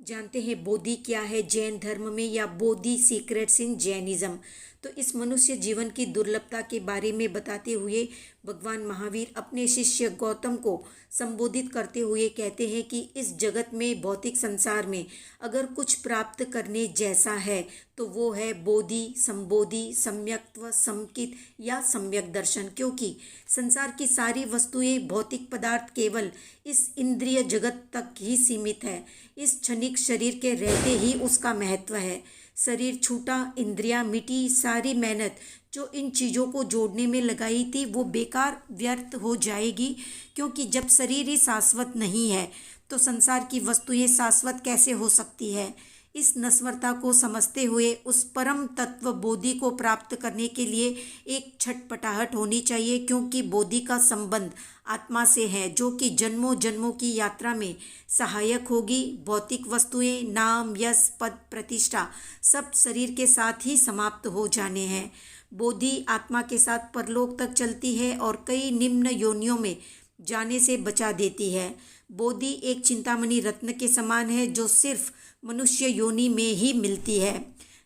जानते हैं बोधि क्या है जैन धर्म में, या बोधि सीक्रेट्स इन जैनिज्म। तो इस मनुष्य जीवन की दुर्लभता के बारे में बताते हुए भगवान महावीर अपने शिष्य गौतम को संबोधित करते हुए कहते हैं कि इस जगत में, भौतिक संसार में अगर कुछ प्राप्त करने जैसा है तो वो है बोधि, संबोधि, सम्यक्त्व, समकित या सम्यक दर्शन। क्योंकि संसार की सारी वस्तुएं, भौतिक पदार्थ केवल इस इंद्रिय जगत तक ही सीमित है। इस क्षणिक शरीर के रहते ही उसका महत्व है। शरीर छूटा, इंद्रियां मिटी, सारी मेहनत जो इन चीज़ों को जोड़ने में लगाई थी वो बेकार व्यर्थ हो जाएगी। क्योंकि जब शरीर ही शाश्वत नहीं है तो संसार की वस्तुएं शाश्वत कैसे हो सकती है। इस नश्वरता को समझते हुए उस परम तत्व बोधि को प्राप्त करने के लिए एक छटपटाहट होनी चाहिए। क्योंकि बोधि का संबंध आत्मा से है जो कि जन्मों जन्मों की यात्रा में सहायक होगी। भौतिक वस्तुएं, नाम, यश, पद, प्रतिष्ठा सब शरीर के साथ ही समाप्त हो जाने हैं। बोधि आत्मा के साथ परलोक तक चलती है और कई निम्न योनियों में जाने से बचा देती है। बोधि एक चिंतामणि रत्न के समान है जो सिर्फ मनुष्य योनि में ही मिलती है।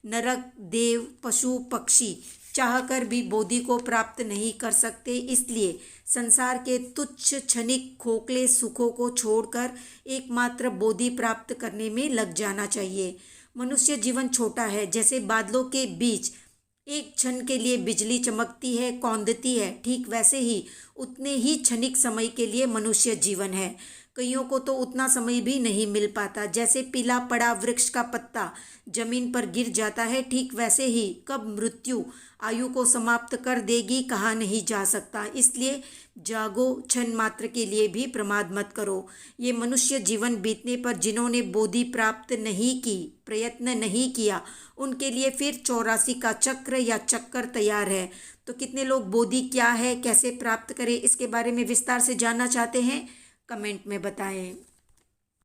नरक, देव, पशु, पक्षी चाहकर भी बोधि को प्राप्त नहीं कर सकते। इसलिए संसार के तुच्छ, क्षणिक, खोखले सुखों को छोड़कर एकमात्र बोधि प्राप्त करने में लग जाना चाहिए। मनुष्य जीवन छोटा है, जैसे बादलों के बीच एक क्षण के लिए बिजली चमकती है, कौंधती है, ठीक वैसे ही उतने ही क्षणिक समय के लिए मनुष्य जीवन है। कईयों को तो उतना समय भी नहीं मिल पाता। जैसे पीला पड़ा वृक्ष का पत्ता जमीन पर गिर जाता है, ठीक वैसे ही कब मृत्यु आयु को समाप्त कर देगी कहा नहीं जा सकता। इसलिए जागो, क्षण मात्र के लिए भी प्रमाद मत करो। ये मनुष्य जीवन बीतने पर जिन्होंने बोधि प्राप्त नहीं की, प्रयत्न नहीं किया, उनके लिए फिर 84 का चक्र या चक्कर तैयार है। तो कितने लोग बोधि क्या है, कैसे प्राप्त करें, इसके बारे में विस्तार से जानना चाहते हैं? कमेंट में बताएं।